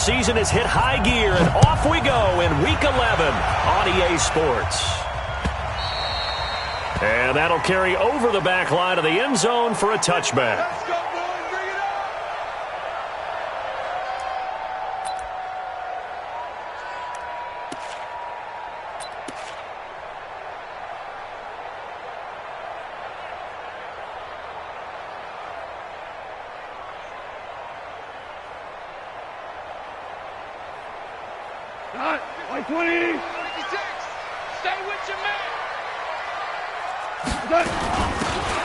Season has hit high gear, and off we go in Week 11 on EA Sports. And that'll carry over the back line of the end zone for a touchback. Let's go, boys. Bring it up. Not like 20. 26. Stay with your man.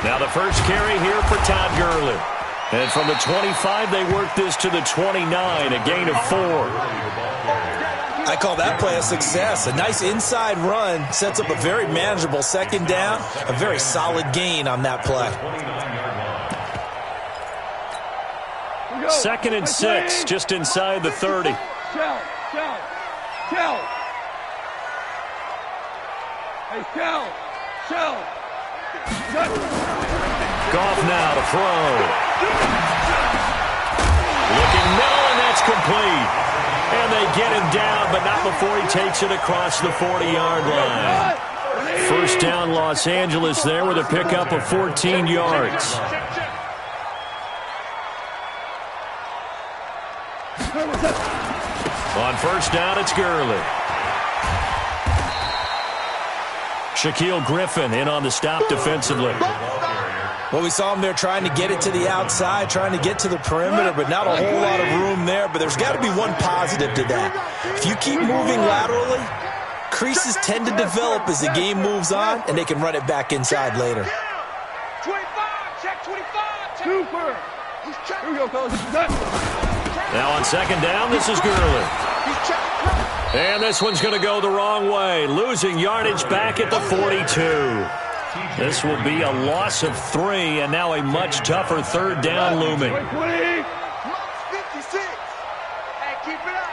Now the first carry here for Todd Gurley. And from the 25, they work this to the 29, a gain of 4. I call that play a success. A nice inside run sets up a very manageable second down, a very solid gain on that play. 2nd and 6, just inside the 30. Shell. Hey, Shell. Goff now to throw. Looking middle, and that's complete. And they get him down, but not before he takes it across the 40-yard line. First down, Los Angeles there with a pickup of 14 yards. On first down, it's Gurley. Shaquille Griffin in on the stop defensively. Well, we saw him there trying to get it to the outside, trying to get to the perimeter, but not a whole lot of room there. But there's got to be one positive to that. If you keep moving laterally, creases tend to develop as the game moves on, and they can run it back inside later. 25, check 25. Super. Here we go, fellas. Now on second down, this is Gurley. And this one's going to go the wrong way, losing yardage back at the 42. This will be a loss of 3, and now a much tougher third down looming. 56. Hey, keep it up.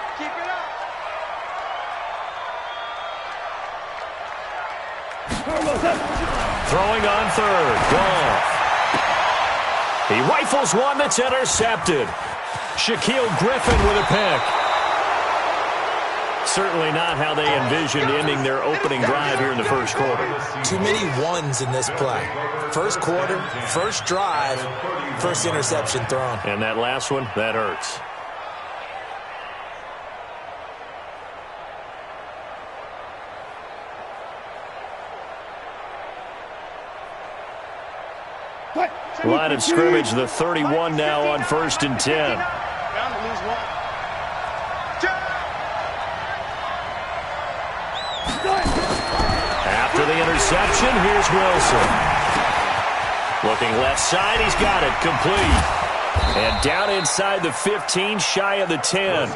Throwing on third, Goff. He rifles one that's intercepted. Shaquille Griffin with a pick. Certainly not how they envisioned ending their opening drive here in the first quarter. Too many ones in this play. First quarter, first drive, first interception thrown. And that last one, that hurts. Line of scrimmage, the 31 now on 1st and 10. After the interception, here's Wilson. Looking left side, he's got it, complete. And down inside the 15, shy of the 10.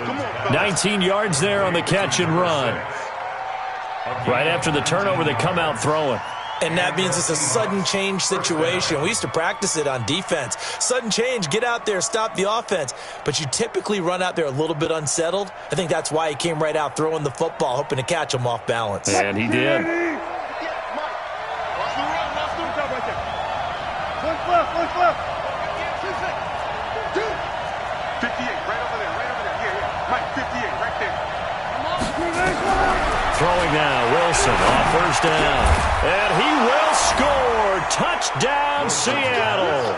19 yards there on the catch and run. Right after the turnover, they come out throwing. And that means it's a sudden change situation. We used to practice it on defense. Sudden change, get out there, stop the offense. But you typically run out there a little bit unsettled. I think that's why he came right out throwing the football, hoping to catch him off balance. And he did. Left. 58, right over there. Yeah. Mike, 58, right there. Throwing now, Wilson on first down. And he will score. Touchdown, Seattle.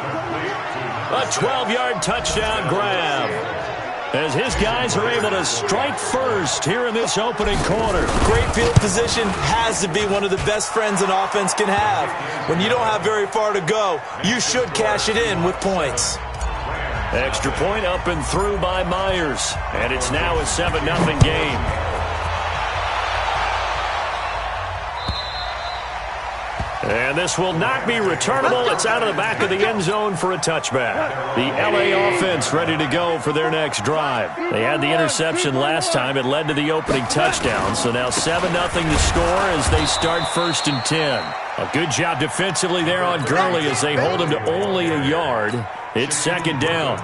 A 12-yard touchdown grab. As his guys are able to strike first here in this opening quarter. Great field position has to be one of the best friends an offense can have. When you don't have very far to go, you should cash it in with points. Extra point up and through by Myers. And it's now a 7-0 game. And this will not be returnable. It's out of the back of the end zone for a touchback. The LA offense ready to go for their next drive. They had the interception last time. It led to the opening touchdown. So now 7-0 to score as they start 1st and 10. A good job defensively there on Gurley as they hold him to only a yard. It's 2nd down.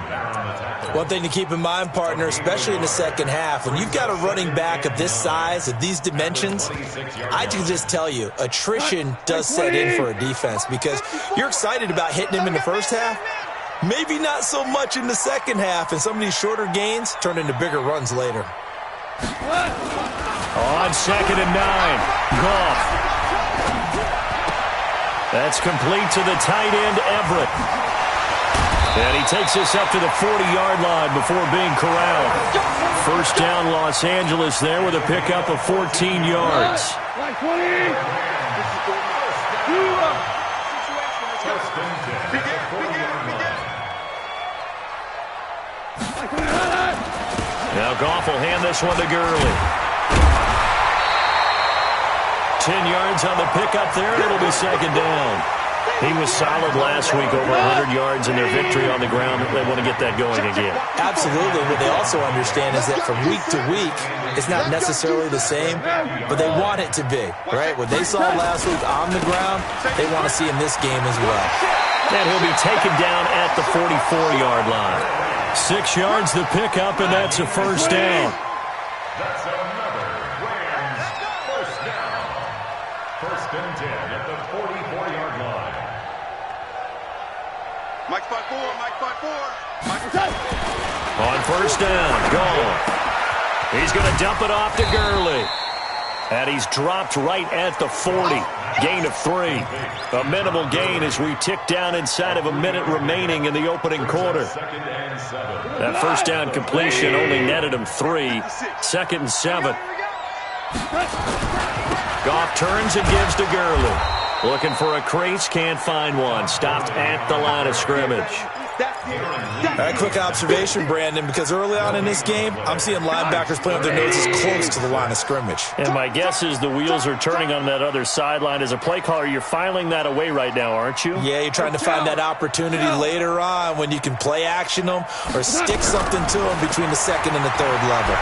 One thing to keep in mind, partner, especially in the second half, when you've got a running back of this size, of these dimensions, I can just tell you, attrition does set in for a defense because you're excited about hitting him in the first half. Maybe not so much in the second half, and some of these shorter gains turn into bigger runs later. On 2nd and 9, Goff. That's complete to the tight end, Everett. And he takes this up to the 40-yard line before being corralled. First down, Los Angeles there with a pickup of 14 yards. Now Goff will hand this one to Gurley. 10 yards on the pickup there, and it'll be 2nd down. He was solid last week, over 100 yards in their victory on the ground. They want to get that going again. Absolutely. What they also understand is that from week to week, it's not necessarily the same, but they want it to be, right? What they saw last week on the ground, they want to see in this game as well. And he'll be taken down at the 44-yard line. 6 yards the pickup, and that's a first down. That's another Rams first down. 1st and 10 at the 44-yard line. Mike 5-4, Mike 5-4. On 1st down, gone. He's going to dump it off to Gurley. And he's dropped right at the 40. Gain of 3. A minimal gain as we tick down inside of a minute remaining in the opening quarter. That first down completion only netted him 3. 2nd and 7. Goff turns and gives to Gurley. Looking for a crease, can't find one. Stopped at the line of scrimmage. A quick observation, Brandon, because early on in this game, I'm seeing linebackers playing with their noses close to the line of scrimmage. And my guess is the wheels are turning on that other sideline. As a play caller, you're filing that away right now, aren't you? Yeah, you're trying to find that opportunity later on when you can play action them or stick something to them between the 2nd and the 3rd level.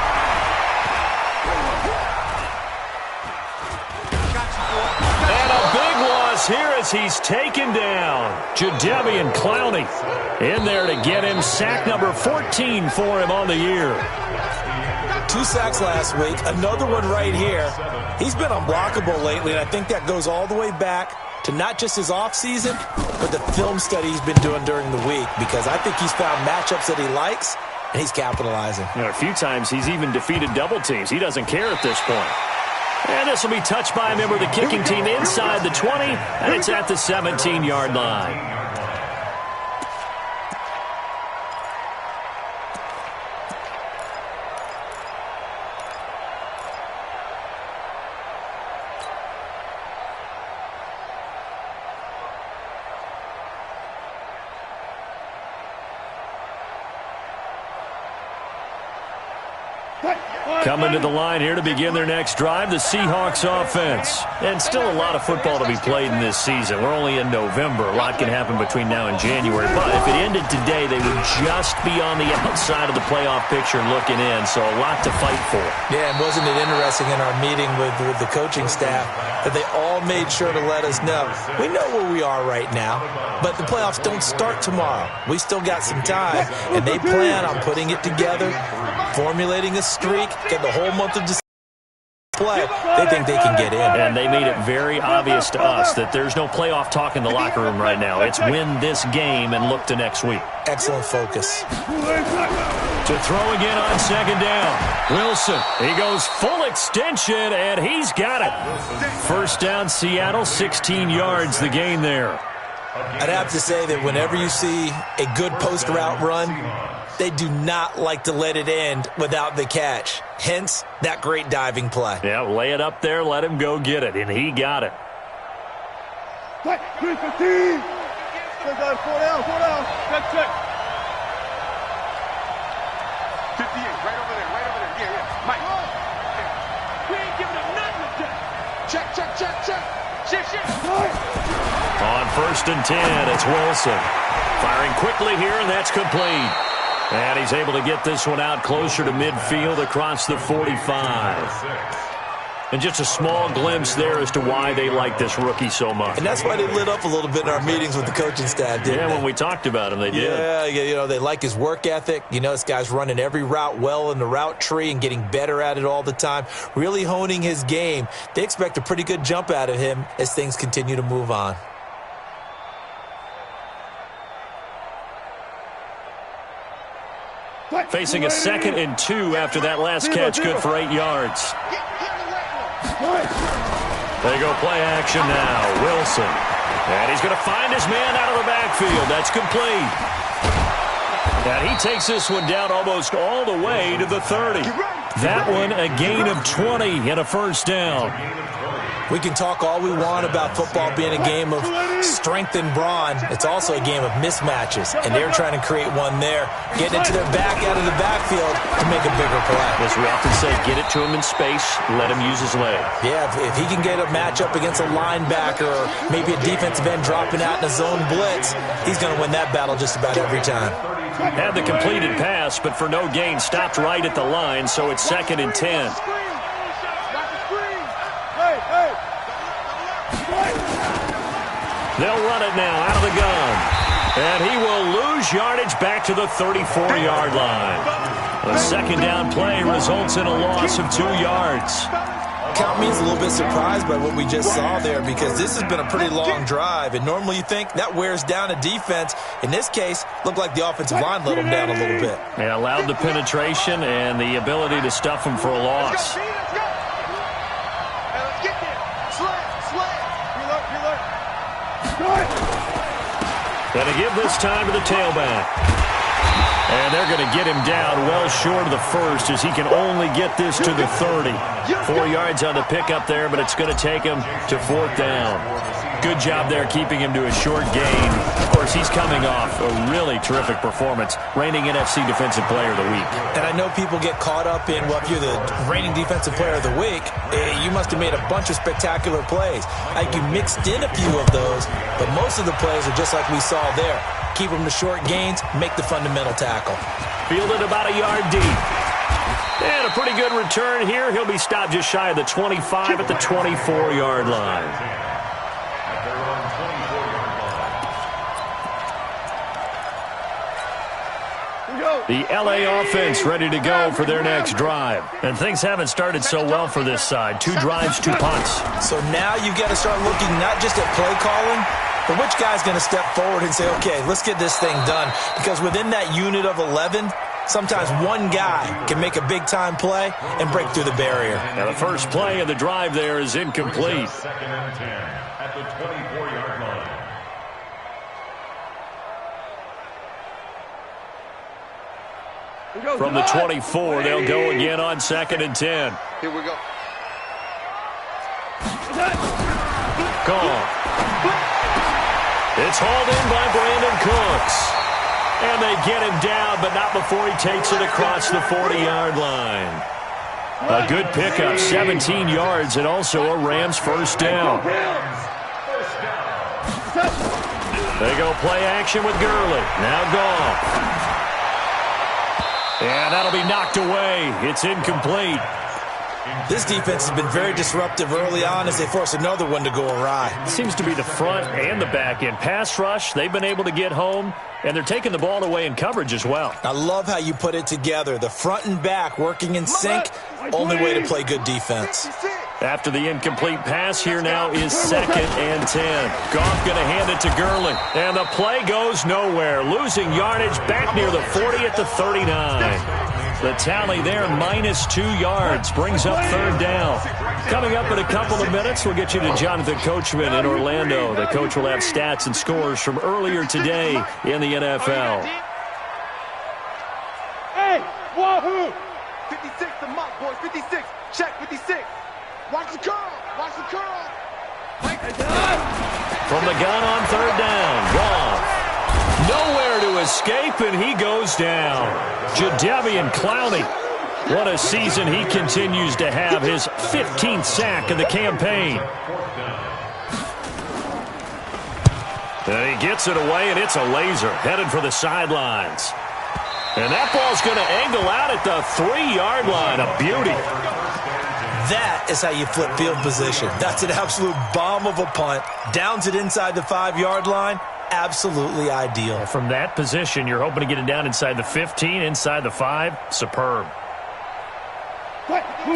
Here as he's taken down. Jadeveon Clowney in there to get him. Sack number 14 for him on the year. 2 sacks last week, another one right here. He's been unblockable lately, and I think that goes all the way back to not just his offseason, but the film study he's been doing during the week, because I think he's found matchups that he likes, and he's capitalizing. You know, a few times he's even defeated double teams. He doesn't care at this point. And this will be touched by a member of the kicking team inside the 20, and it's at the 17-yard line. Coming to the line here to begin their next drive, the Seahawks offense. And still a lot of football to be played in this season. We're only in November. A lot can happen between now and January. But if it ended today, they would just be on the outside of the playoff picture and looking in. So a lot to fight for. Yeah, and wasn't it interesting in our meeting with the coaching staff that they all made sure to let us know, we know where we are right now, but the playoffs don't start tomorrow. We still got some time, and they plan on putting it together, formulating a streak, get the whole month of December play. They think they can get in. And they made it very obvious to us that there's no playoff talk in the locker room right now. It's win this game and look to next week. Excellent focus. To throw again on 2nd down. Wilson, he goes full extension, and he's got it. First down, Seattle, 16 yards the gain there. I'd have to say that whenever you see a good post route run, they do not like to let it end without the catch. Hence, that great diving play. Yeah, lay it up there, let him go get it, and he got it. 3-15. Four down. Check. 58, right over there. Yeah. Mike. We ain't giving him nothing to check. Check. On 1st and 10, it's Wilson. Firing quickly here, and that's complete. And he's able to get this one out closer to midfield across the 45. And just a small glimpse there as to why they like this rookie so much. And that's why they lit up a little bit in our meetings with the coaching staff, didn't they? When we talked about him, they did. Yeah, you know, they like his work ethic. You know, this guy's running every route well in the route tree and getting better at it all the time, really honing his game. They expect a pretty good jump out of him as things continue to move on. Facing a 2nd and 2 after that last catch, good for 8 yards. They go play action now. Wilson. And he's going to find his man out of the backfield. That's complete. And he takes this one down almost all the way to the 30. That one a gain of 20 and a first down. We can talk all we want about football being a game of strength and brawn. It's also a game of mismatches, and they're trying to create one there, getting it to their back out of the backfield to make a bigger play. As we often say, get it to him in space, let him use his leg. Yeah, if he can get a matchup against a linebacker or maybe a defensive end dropping out in a zone blitz, he's going to win that battle just about every time. Had the completed pass, but for no gain, stopped right at the line, so it's 2nd and 10. They'll run it now out of the gun. And he will lose yardage back to the 34-yard line. A second down play results in a loss of 2 yards. Count me as a little bit surprised by what we just saw there, because this has been a pretty long drive, and normally you think that wears down a defense. In this case, looked like the offensive line let them down a little bit. Yeah, allowed the penetration and the ability to stuff them for a loss. Going to give this time to the tailback. And they're going to get him down well short of the first, as he can only get this to the 30. 4 yards on the pickup there, but it's going to take him to 4th down. Good job there keeping him to a short gain. Of course, he's coming off a really terrific performance, reigning NFC Defensive Player of the Week. And I know people get caught up in, well, if you're the reigning Defensive Player of the Week, you must have made a bunch of spectacular plays. Like you mixed in a few of those, but most of the plays are just like we saw there. Keep them to short gains, make the fundamental tackle. Fielded about a yard deep. And a pretty good return here. He'll be stopped just shy of the 25 at the 24-yard line. The LA offense ready to go for their next drive. And things haven't started so well for this side. 2 drives, 2 punts. So now you've got to start looking not just at play calling, but which guy's going to step forward and say, okay, let's get this thing done. Because within that unit of 11, sometimes one guy can make a big-time play and break through the barrier. Now the first play of the drive there is incomplete. 2nd and 10 at the 24-yard line. From the 24, they'll go again on 2nd and 10. Here we go. Gone. It's hauled in by Brandon Cooks. And they get him down, but not before he takes it across the 40-yard line. A good pickup, 17 yards, and also a Rams first down. They go play action with Gurley. Now Goff. And that'll be knocked away. It's incomplete. This defense has been very disruptive early on as they force another one to go awry. Seems to be the front and the back end. Pass rush, they've been able to get home, and they're taking the ball away in coverage as well. I love how you put it together. The front and back working in sync, only way to play good defense. After the incomplete pass, here now is 2nd and 10. Goff going to hand it to Gurley. And the play goes nowhere. Losing yardage back near the 40 at the 39. The tally there, minus 2 yards, brings up 3rd down. Coming up in a couple of minutes, we'll get you to Jonathan Coachman in Orlando. The coach will have stats and scores from earlier today in the NFL. Hey, wahoo! 56, the mark, boys. 56. Check 56. Watch the curl. Watch the curl. From the gun on 3rd down, Goff. Nowhere to escape, and he goes down. Jadeveon Clowney. What a season he continues to have. His 15th sack of the campaign. And he gets it away, and it's a laser. Headed for the sidelines. And that ball's going to angle out at the 3-yard line. A beauty. That is how you flip field position. That's an absolute bomb of a punt. Downs it inside the 5-yard line. Absolutely ideal. From that position, you're hoping to get it down inside the 15, inside the 5. Superb.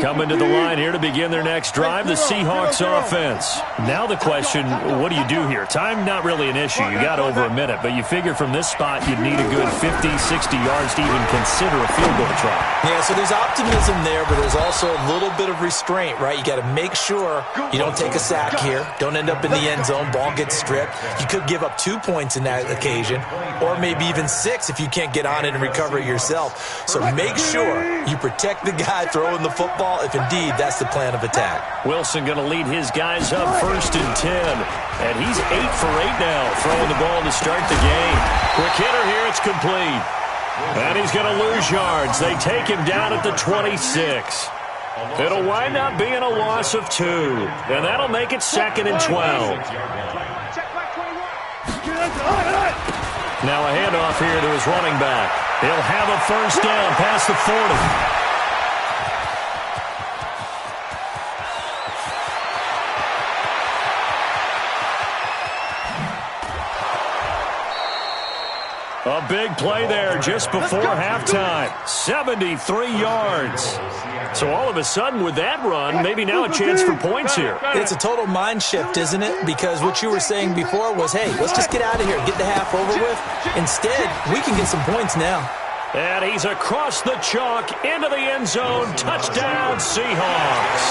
Coming to the line here to begin their next drive, the Seahawks offense. Now the question, what do you do here? Time not really an issue. You got over a minute, but you figure from this spot you'd need a good 50, 60 yards to even consider a field goal try. Yeah, so there's optimism there, but there's also a little bit of restraint, right? You got to make sure you don't take a sack here. Don't end up in the end zone. Ball gets stripped. You could give up 2 points in that occasion, or maybe even 6 if you can't get on it and recover it yourself. So make sure you protect the guy throwing the football, if indeed that's the plan of attack. Wilson going to lead his guys up 1st and 10. And he's 8 for 8 now, throwing the ball to start the game. Quick hitter here, it's complete. And he's going to lose yards. They take him down at the 26. It'll wind up being a loss of 2. And that'll make it 2nd and 12. Now a handoff here to his running back. He'll have a 1st down past the 40. A big play there just before halftime. 73 yards. So all of a sudden with that run, maybe now a chance for points here. It's a total mind shift, isn't it? Because what you were saying before was, hey, let's just get out of here, get the half over with. Instead, we can get some points now. And he's across the chalk into the end zone. Touchdown, Seahawks.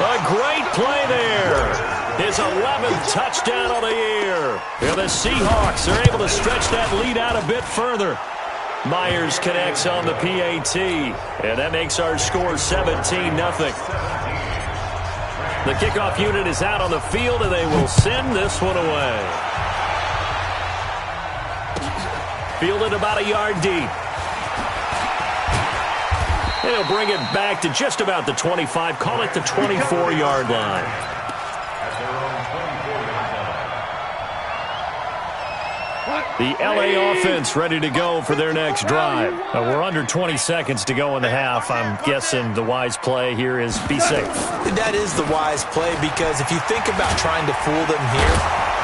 A great play there. His 11th touchdown of the year. And the Seahawks are able to stretch that lead out a bit further. Myers connects on the PAT. And that makes our score 17-0. The kickoff unit is out on the field, and they will send this one away. Fielded about a yard deep. And he'll bring it back to just about the 25. Call it the 24-yard line. The LA offense ready to go for their next drive. We're under 20 seconds to go in the half. I'm guessing the wise play here is be safe. That is the wise play, because if you think about trying to fool them here,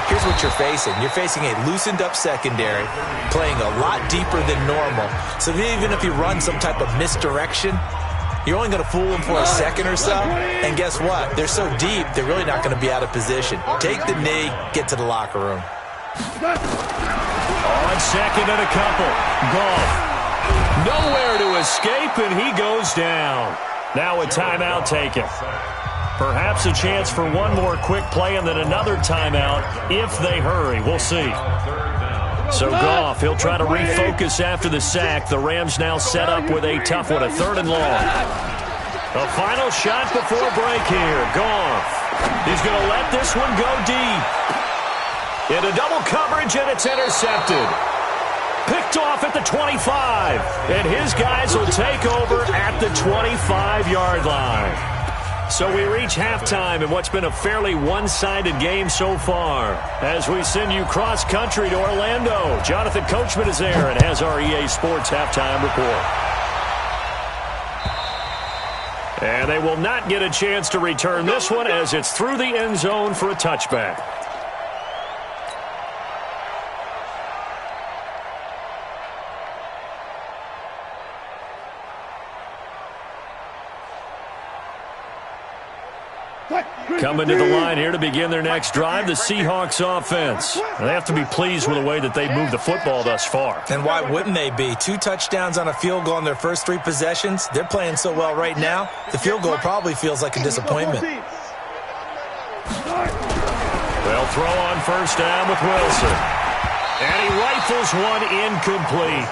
here's what you're facing. You're facing a loosened up secondary, playing a lot deeper than normal. So even if you run some type of misdirection, you're only going to fool them for a second or so. And guess what? They're so deep, they're really not going to be out of position. Take the knee, get to the locker room. On second and a couple. Goff. Nowhere to escape, and he goes down. Now a timeout taken. Perhaps a chance for one more quick play and then another timeout if they hurry. We'll see. So Goff, he'll try to refocus after the sack. The Rams now set up with a tough one, a 3rd and long. A final shot before break here. Goff. He's going to let this one go deep. Into double coverage, and it's intercepted. Picked off at the 25. And his guys will take over at the 25-yard line. So we reach halftime in what's been a fairly one-sided game so far. As we send you cross-country to Orlando, Jonathan Coachman is there and has our EA Sports halftime report. And they will not get a chance to return this one as it's through the end zone for a touchback. Coming to the line here to begin their next drive, the Seahawks offense. They have to be pleased with the way that they moved the football thus far. And why wouldn't they be? 2 touchdowns on a field goal in their first 3 possessions. They're playing so well right now, the field goal probably feels like a disappointment. They'll throw on 1st down with Wilson. And he rifles one incomplete.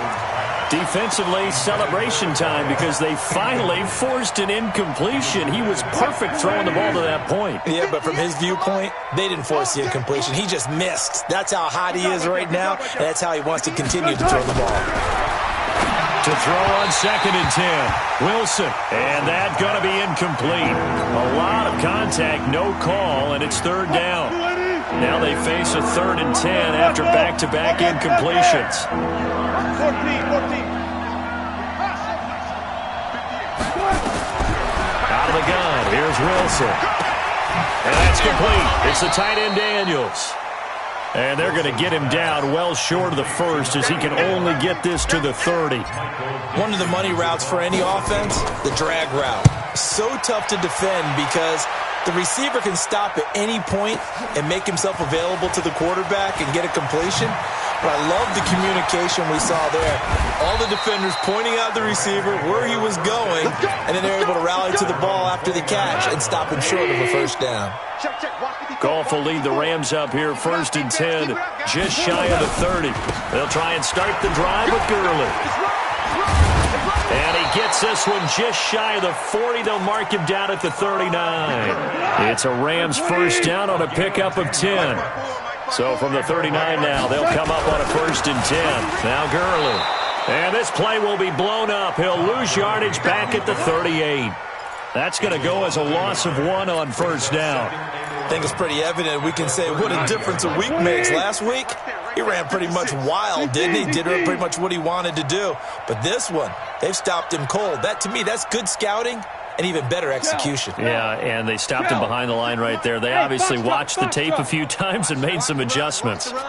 Defensively, celebration time because they finally forced an incompletion. He was perfect throwing the ball to that point. Yeah, but from his viewpoint, they didn't force the incompletion. He just missed. That's how hot he is right now, and that's how he wants to continue to throw the ball. To throw on 2nd and 10. Wilson, and that's going to be incomplete. A lot of contact, no call, and it's 3rd down. Now they face a 3rd and 10 after back-to-back incompletions. 14. Out of the gun, here's Wilson. And that's complete. It's the tight end Daniels. And they're going to get him down well short of the first as he can only get this to the 30. One of the money routes for any offense, the drag route. So tough to defend because the receiver can stop at any point and make himself available to the quarterback and get a completion. But I love the communication we saw there. All the defenders pointing out the receiver, where he was going, and then they're able to rally to the ball after the catch and stop him short of a first down. Goff will lead the Rams up here, 1st and 10, just shy of the 30. They'll try and start the drive with Gurley. And he gets this one just shy of the 40. They'll mark him down at the 39. It's a Rams first down on a pickup of 10. So from the 39 now, they'll come up on a 1st and 10. Now Gurley. And this play will be blown up. He'll lose yardage back at the 38. That's going to go as a loss of 1 on 1st down. I think it's pretty evident. We can say what a difference a week makes. Last week, he ran pretty much wild, didn't he? Did pretty much what he wanted to do. But this one, they've stopped him cold. That, to me, that's good scouting and even better execution. Yeah, and they stopped him behind the line right there. They obviously watched the tape a few times and made some adjustments. That's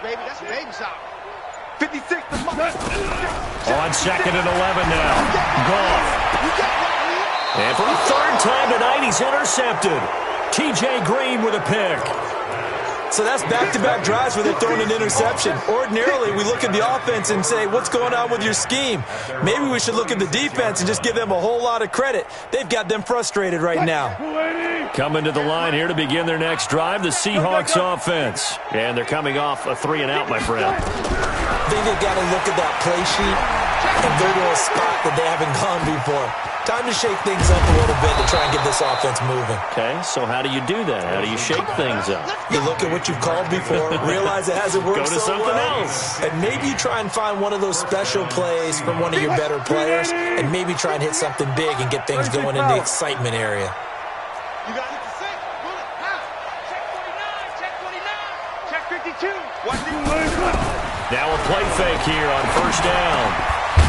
baby sock. 56. On 2nd and 11 now. Goff. And for the 3rd time tonight, he's intercepted. T.J. Green with a pick. So that's back-to-back drives where they're throwing an interception. Ordinarily, we look at the offense and say, what's going on with your scheme? Maybe we should look at the defense and just give them a whole lot of credit. They've got them frustrated right now. Coming to the line here to begin their next drive, the Seahawks offense. And they're coming off a 3-and-out, my friend. I think they've got to look at that play sheet and go to a spot that they haven't gone before. Time to shake things up a little bit to try and get this offense moving. Okay, so how do you do that? How do you shake things up? You look at what you've called before, realize it hasn't worked Go to so something well, else. and maybe you try and find one of those special plays from one of your better players, and maybe try and hit something big and get things going in the excitement area. You got it to 6. Check 49. Check 49. Check 52. Watch it. Now a play fake here on 1st down.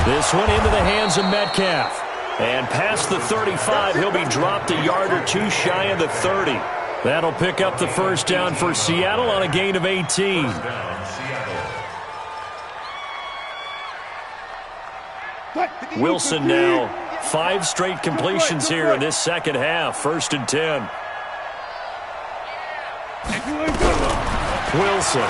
This one into the hands of Metcalf. And past the 35, he'll be dropped a yard or 2 shy of the 30. That'll pick up the 1st down for Seattle on a gain of 18. Wilson now, 5 straight completions here in this second half. 1st and 10. Wilson.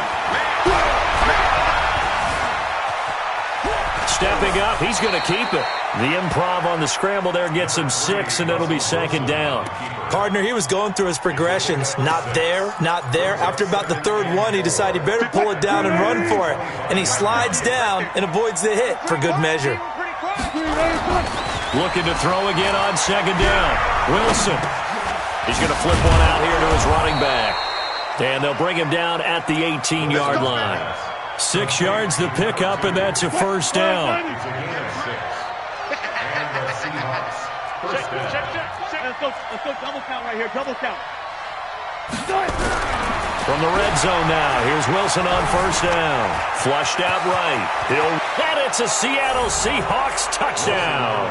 Stepping up, he's going to keep it. The improv on the scramble there gets him 6, and it'll be 2nd down. Partner, he was going through his progressions. Not there, not there. After about the 3rd one, he decided he better pull it down and run for it. And he slides down and avoids the hit for good measure. Looking to throw again on 2nd down. Wilson. He's going to flip one out here to his running back. And they'll bring him down at the 18-yard line. 6 yards the pickup, and that's a 1st down. Let's go double count right here. Double count. From the red zone now, here's Wilson on 1st down. Flushed out right. And it's a Seattle Seahawks touchdown.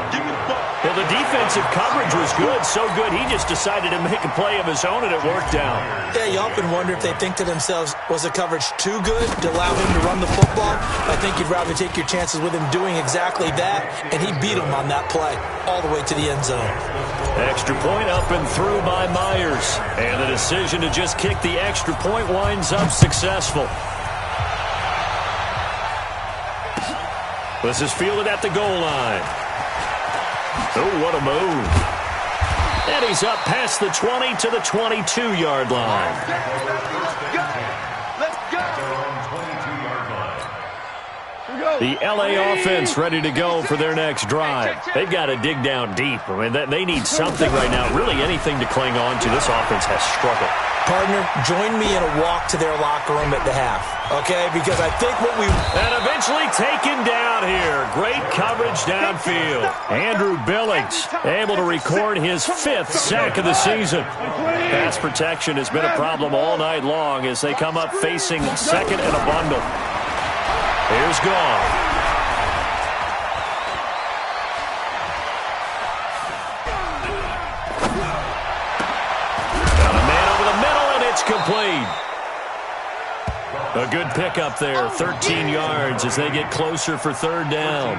Well, the defensive coverage was good, so good he just decided to make a play of his own, and it worked out. Yeah, you often wonder if they think to themselves, was the coverage too good to allow him to run the football? I think you'd rather take your chances with him doing exactly that, and he beat him on that play all the way to the end zone. Extra point up and through by Myers. And the decision to just kick the extra point winds up successful. This is fielded at the goal line. Oh, what a move. And he's up past the 20 to the 22-yard line. The L.A. offense ready to go for their next drive. They've got to dig down deep. I mean, they need something right now, really anything to cling on to. This offense has struggled. Partner, join me in a walk to their locker room at the half, okay? Because I think what we... And eventually taken down here. Great coverage downfield. Andrew Billings able to record his 5th sack of the season. Pass protection has been a problem all night long as they come up facing 2nd and a bundle. Here's Goff. Got a man over the middle, and it's complete. A good pickup there, 13 yards as they get closer for third down.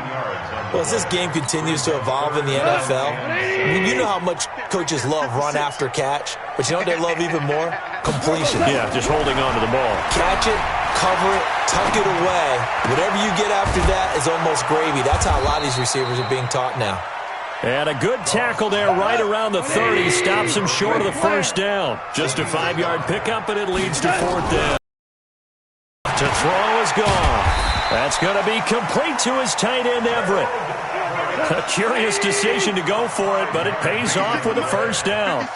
Well, as this game continues to evolve in the NFL, I mean, you know how much coaches love run after catch, but you know what they love even more? Completion. Yeah, just holding on to the ball. Catch it, cover it, tuck it away. Whatever you get after that is almost gravy. That's how a lot of these receivers are being taught now. And a good tackle there right around the 30. Stops him short of the first down. Just a 5-yard pickup, and it leads to fourth down. To throw is gone. That's going to be complete to his tight end, Everett. A curious decision to go for it, but it pays off with a first down.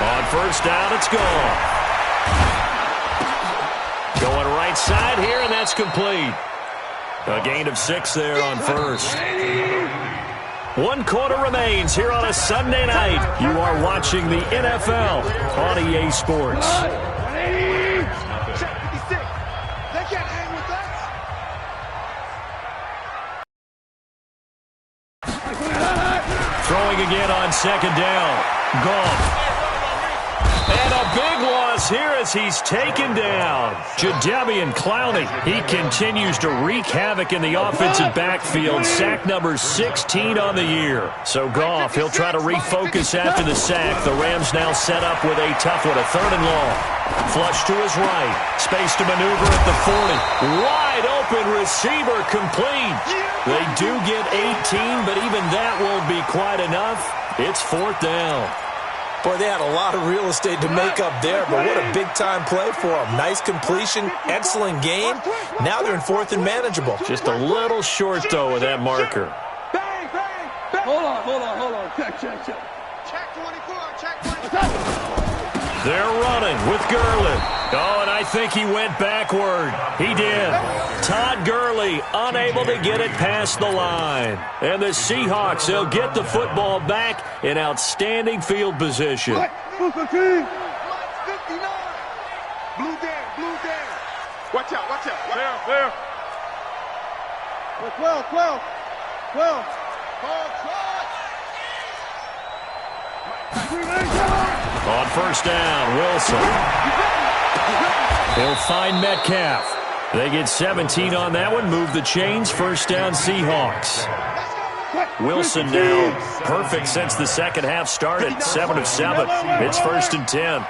On first down, it's gone. Going right side here, and that's complete. A gain of 6 there on first. 1 quarter remains here on a Sunday night. You are watching the NFL on EA Sports. Throwing again on second down. Gone. And a big loss here as he's taken down. Jadeveon Clowney. He continues to wreak havoc in the offensive backfield. Sack number 16 on the year. So Goff, he'll try to refocus after the sack. The Rams now set up with a tough one, a 3rd and long. Flush to his right. Space to maneuver at the 40. Wide open receiver complete. They do get 18, but even that won't be quite enough. It's 4th down. Boy, they had a lot of real estate to make up there, but what a big-time play for them. Nice completion, excellent game. Now they're in 4th and manageable. Just a little short, though, with that marker. Bang, bang, bang. Hold on. Check. Check 24, check 24. They're running with Gurley. Oh, and I think he went backward. He did. Todd Gurley unable to get it past the line. And the Seahawks, they'll get the football back in outstanding field position. Blue 59. Blue down. Watch out. There. 12. On first down, Wilson. He'll find Metcalf. They get 17 on that one. Move the chains. First down, Seahawks. Wilson now perfect since the second half started. 7 of 7. It's 1st and 10.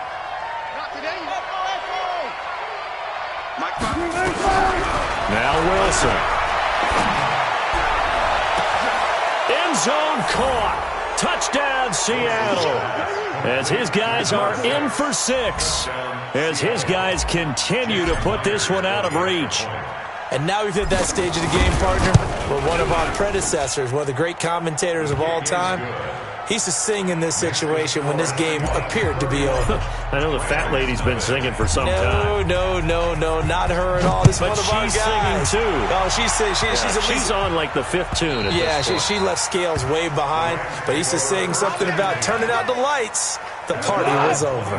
Now Wilson. End zone caught. Touchdown, Seattle. As his guys are in for 6. As his guys continue to put this one out of reach. And now we've hit that stage of the game, partner, where one of our predecessors, one of the great commentators of all time, he used to sing in this situation when this game appeared to be over. I know the fat lady's been singing for some time. No, not her at all. This is one of our guys. But she's singing, too. Oh, she's on like the 5th tune. Yeah, she left Scales way behind, but he used to sing something about turning out the lights. The party was over.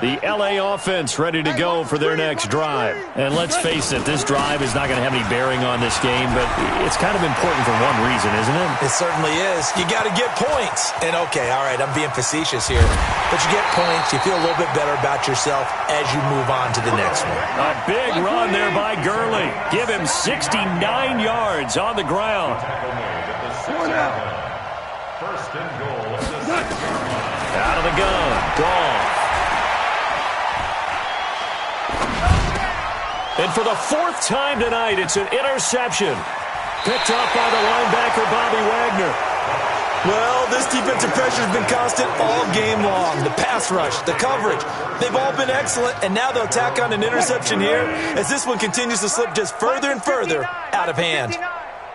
The LA offense ready to go for their next drive. And let's face it, this drive is not going to have any bearing on this game, but it's kind of important for one reason, isn't it? It certainly is. You got to get points. And okay, all right, I'm being facetious here, but you get points, you feel a little bit better about yourself as you move on to the next one. A big run there by Gurley. Give him 69 yards on the ground. First and goal at the 6-yard line. Out of the gun. Gone. And for the 4th time tonight, it's an interception. Picked up by the linebacker, Bobby Wagner. Well, this defensive pressure has been constant all game long. The pass rush, the coverage, they've all been excellent, and now they'll tack on an interception here as this one continues to slip just further and further out of hand.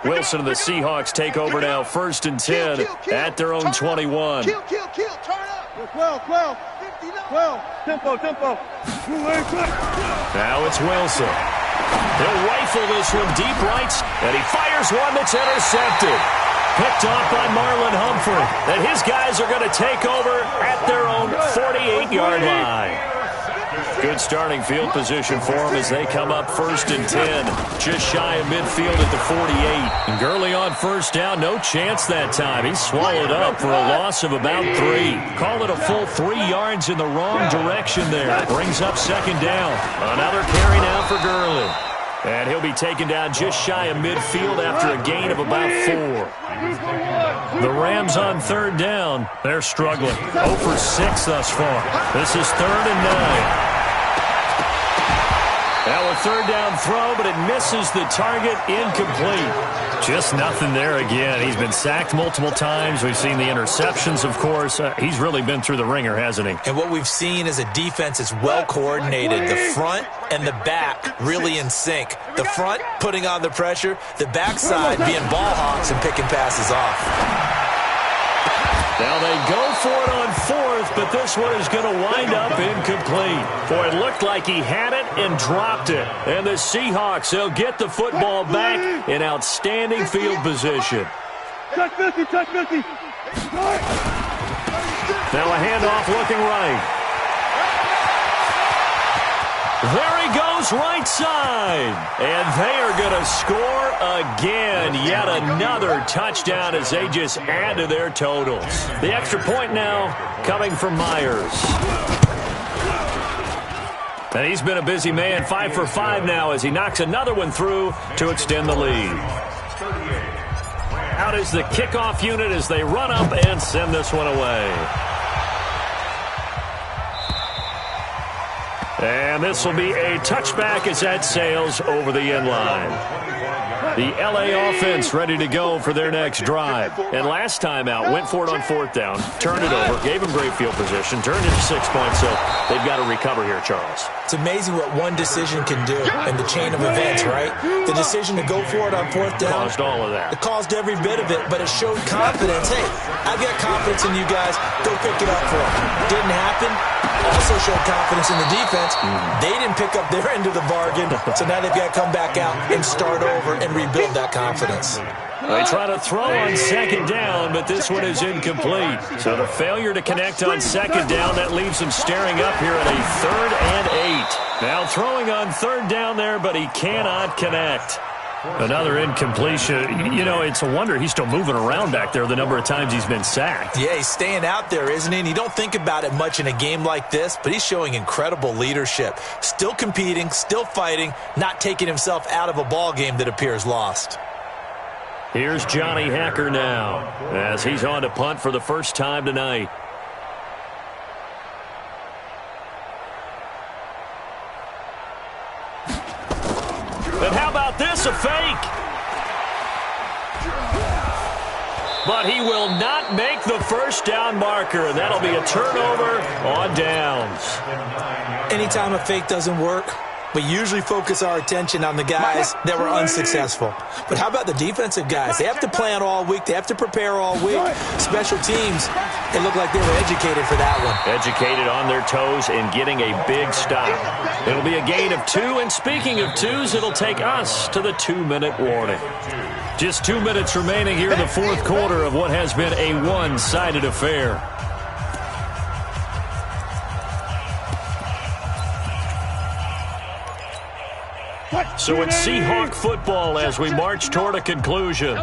Wilson and the Seahawks take over now, 1st and 10 at their own 21. Kill, turn up. 12. Tempo. Now it's Wilson. He'll rifle this one deep right, and he fires one that's intercepted. Picked off by Marlon Humphrey. And his guys are going to take over at their own 48-yard line. Good starting field position for them as they come up 1st and 10. Just shy of midfield at the 48. And Gurley on first down. No chance that time. He's swallowed up for a loss of about 3. Call it a full 3 yards in the wrong direction there. Brings up 2nd down. Another carry now for Gurley. And he'll be taken down just shy of midfield after a gain of about 4. The Rams on 3rd down. They're struggling. 0 for 6 thus far. This is 3rd and 9. Now a 3rd down throw, but it misses the target. Incomplete. Just nothing there again. He's been sacked multiple times. We've seen the interceptions, of course. He's really been through the ringer, hasn't he? And what we've seen is a defense that's well coordinated. The front and the back really in sync. The front putting on the pressure. The backside being ball hawks and picking passes off. Now they go for it on 4th, but this one is going to wind up incomplete. Boy, it looked like he had it and dropped it. And the Seahawks, they'll get the football back in outstanding field position. Touch 50, touch 50. Now a handoff looking right. There he goes right side. And they are going to score again. Yet another touchdown as they just add to their totals. The extra point now coming from Myers. And he's been a busy man. 5 for 5 now as he knocks another one through to extend the lead. Out is the kickoff unit as they run up and send this one away. And this will be a touchback as that sails over the end line. The LA offense ready to go for their next drive. And last time out, went for it on 4th down, turned it over, gave them great field position, turned it to 6 points, so they've got to recover here, Charles. It's amazing what one decision can do in the chain of events, right? The decision to go for it on 4th down. Caused all of that. It caused every bit of it, but it showed confidence. Hey, I've got confidence in you guys. Go pick it up for them. Didn't happen. Also showed confidence in the defense. They didn't pick up their end of the bargain, so now they've got to come back out and start over and rebuild that confidence. They try to throw on 2nd down, but this one is incomplete. So the failure to connect on 2nd down, that leaves him staring up here at a 3rd and 8. Now throwing on 3rd down there, but he cannot connect. Another incompletion. You know, it's a wonder he's still moving around back there the number of times he's been sacked. Yeah, he's staying out there, isn't he? And you don't think about it much in a game like this, but he's showing incredible leadership. Still competing, still fighting, not taking himself out of a ball game that appears lost. Here's Johnny Hacker now as he's on to punt for the first time tonight. And how about this, a fake? But he will not make the first down marker, and that'll be a turnover on downs. Anytime a fake doesn't work, we usually focus our attention on the guys that were unsuccessful. But how about the defensive guys? They have to plan all week. They have to prepare all week. Special teams, it looked like they were educated for that one. Educated on their toes and getting a big stop. It'll be a gain of 2, and speaking of 2s, it'll take us to the 2-minute warning. Just 2 minutes remaining here in the 4th quarter of what has been a one-sided affair. So it's Seahawk football as we march toward a conclusion.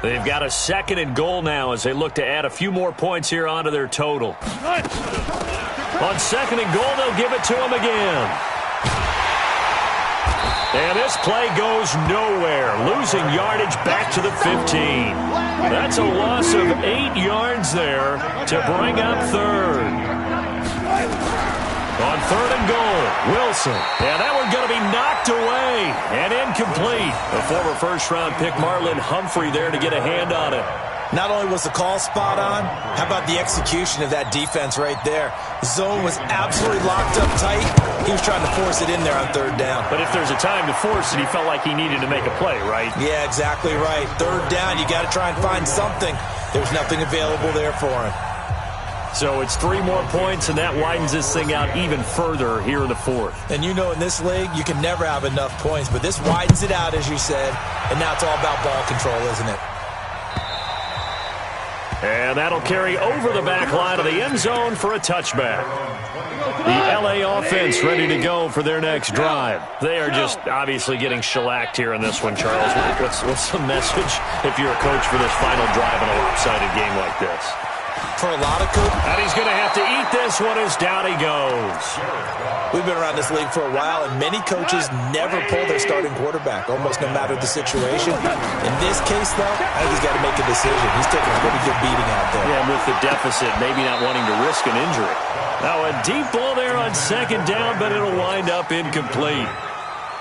They've got a 2nd and goal now as they look to add a few more points here onto their total. On 2nd and goal, they'll give it to him again. And this play goes nowhere, losing yardage back to the 15. That's a loss of 8 yards there to bring up 3rd. On 3rd and goal, Wilson. Yeah, that one's going to be knocked away and incomplete. The former first-round pick, Marlon Humphrey, there to get a hand on it. Not only was the call spot on, how about the execution of that defense right there? Zone was absolutely locked up tight. He was trying to force it in there on 3rd down. But if there's a time to force it, he felt like he needed to make a play, right? Yeah, exactly right. 3rd down, you got to try and find something. There's nothing available there for him. So it's 3 more points, and that widens this thing out even further here in the 4th. And you know in this league, you can never have enough points, but this widens it out, as you said, and now it's all about ball control, isn't it? And that'll carry over the back line of the end zone for a touchback. The LA offense ready to go for their next drive. They are just obviously getting shellacked here in this one, Charles. What's the message if you're a coach for this final drive in a lopsided game like this? For a lot of coaches. And he's going to have to eat this one as down he goes. We've been around this league for a while, and many coaches never pull their starting quarterback, almost no matter the situation. In this case, though, I think he's got to make a decision. He's taking a pretty good beating out there. Yeah, and with the deficit, maybe not wanting to risk an injury. Now a deep ball there on second down, but it'll wind up incomplete.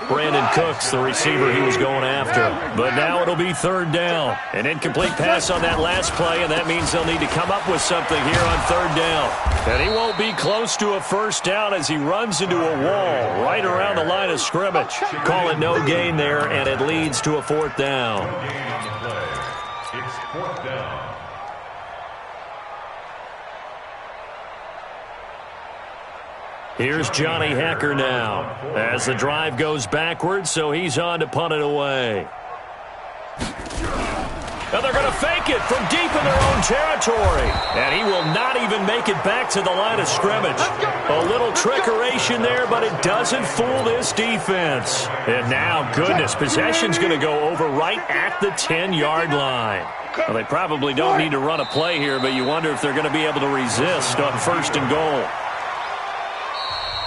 Brandon Cooks, the receiver he was going after. But now it'll be third down. An incomplete pass on that last play, and that means they'll need to come up with something here on third down. And he won't be close to a first down as he runs into a wall right around the line of scrimmage. Call it no gain there, and it leads to a fourth down. It's fourth down. Here's Johnny Hacker now as the drive goes backwards, so he's on to punt it away. And they're going to fake it from deep in their own territory. And he will not even make it back to the line of scrimmage. A little trickeration there, but it doesn't fool this defense. And now, goodness, possession's going to go over right at the 10-yard line. Well, they probably don't need to run a play here, but you wonder if they're going to be able to resist on first and goal.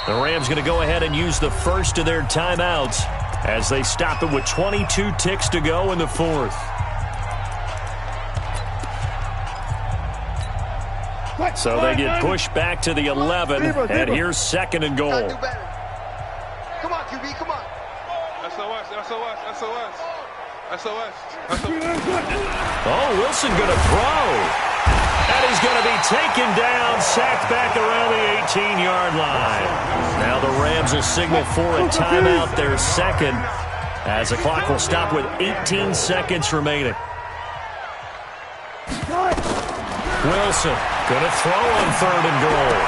The Rams going to go ahead and use the first of their timeouts as they stop it with 22 ticks to go in the fourth. So they get pushed back to the 11, and here's second and goal. Come on, QB, come on. SOS. Oh, Wilson going to throw. And he's going to be taken down, sacked back around the 18-yard line. Now the Rams will signal for a timeout, their second, as the clock will stop with 18 seconds remaining. Wilson going to throw on third and goal.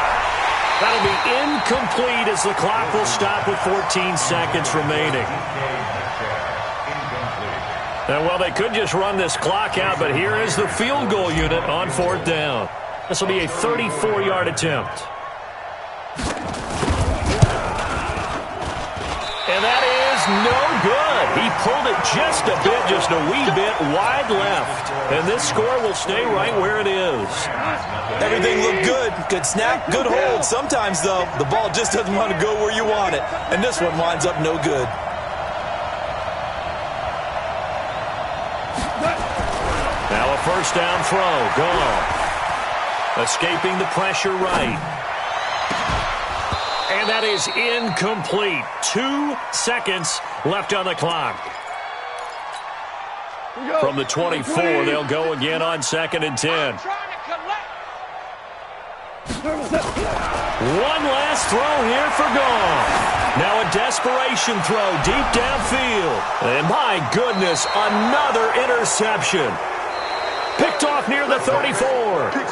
That'll be incomplete as the clock will stop with 14 seconds remaining. And, well, they could just run this clock out, but here is the field goal unit on fourth down. This will be a 34-yard attempt. And that is no good. He pulled it just a wee bit wide left. And this score will stay right where it is. Everything looked good. Good snap, good hold. Sometimes, though, the ball just doesn't want to go where you want it. And this one winds up no good. Now a first down throw. Gone. Escaping the pressure right. And that is incomplete. 2 seconds left on the clock. From the 24, they'll go again on second and 10. One last throw here for Gone. Now a desperation throw deep downfield. And my goodness, another interception. Picked off near the 34.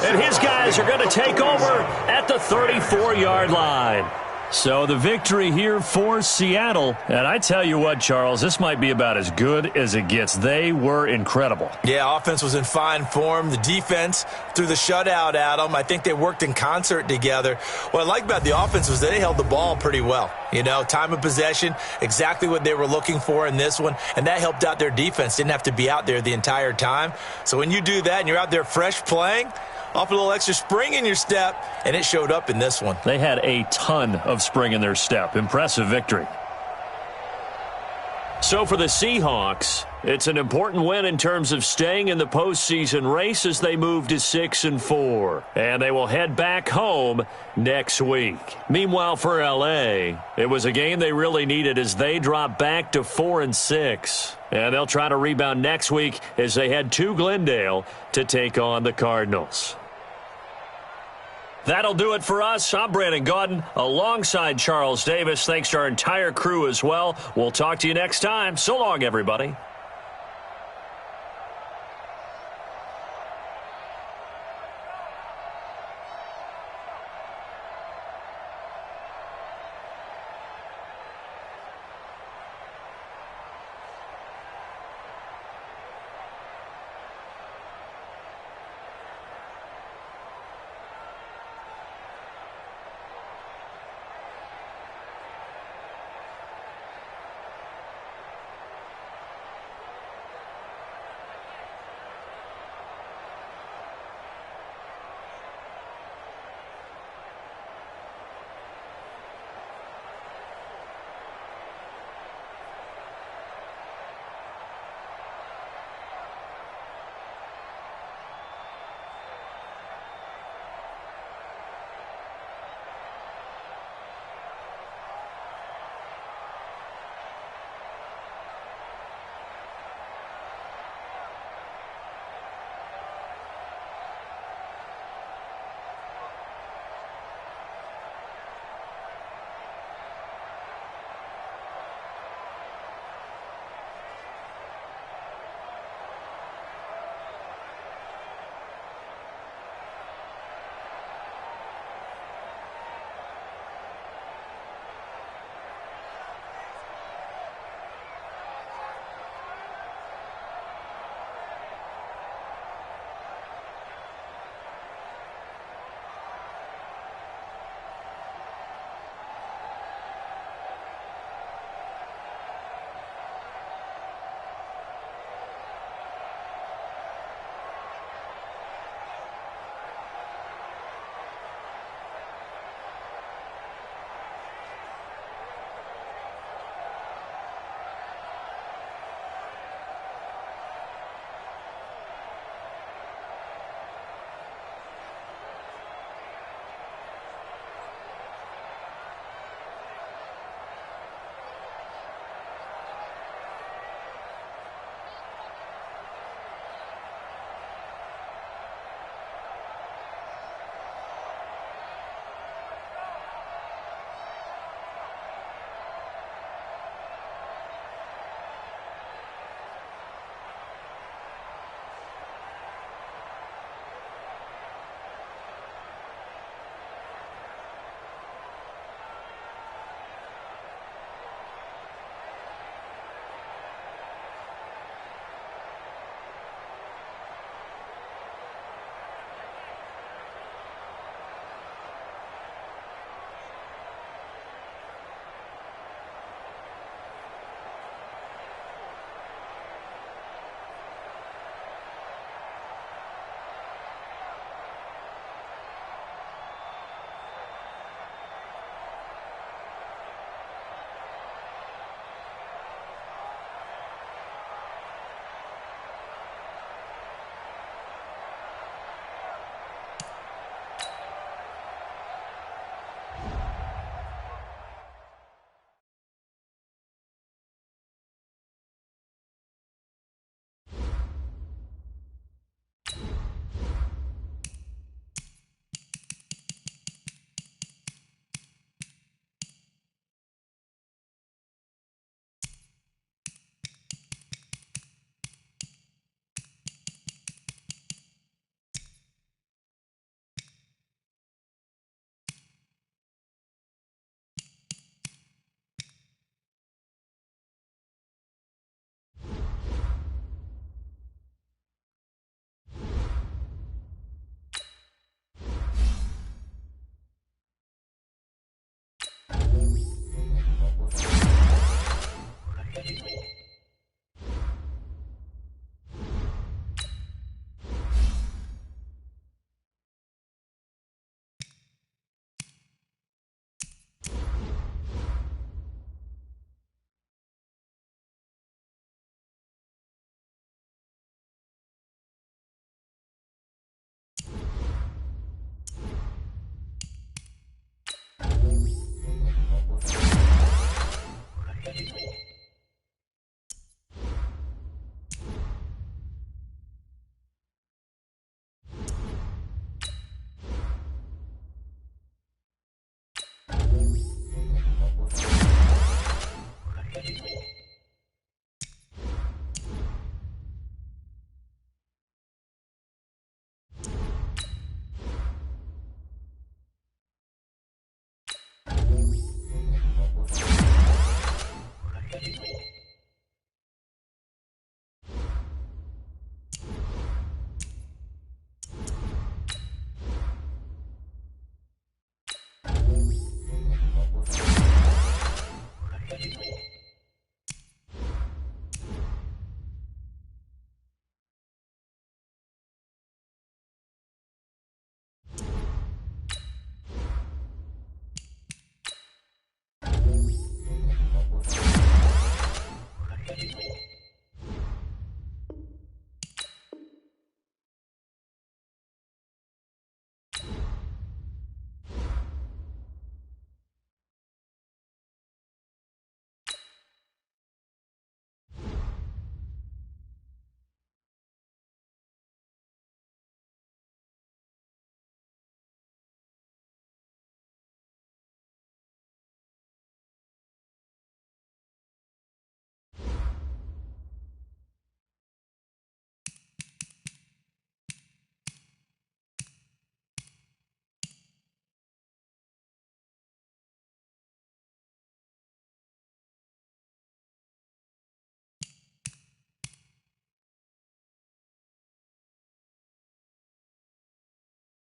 And his guys are going to take over at the 34-yard line. So the victory here for Seattle. And I tell you what, Charles, this might be about as good as it gets. They were incredible. Yeah, offense was in fine form. The defense threw the shutout at them. I think they worked in concert together. What I like about the offense was they held the ball pretty well. You know, time of possession, exactly what they were looking for in this one. And that helped out their defense. Didn't have to be out there the entire time. So when you do that and you're out there fresh playing, off a little extra spring in your step, and it showed up in this one. They had a ton of spring in their step. Impressive victory. So for the Seahawks, it's an important win in terms of staying in the postseason race as they move to 6-4. And they will head back home next week. Meanwhile, for LA, it was a game they really needed as they drop back to 4-6. And they'll try to rebound next week as they head to Glendale to take on the Cardinals. That'll do it for us. I'm Brandon Gaudin alongside Charles Davis. Thanks to our entire crew as well. We'll talk to you next time. So long, everybody.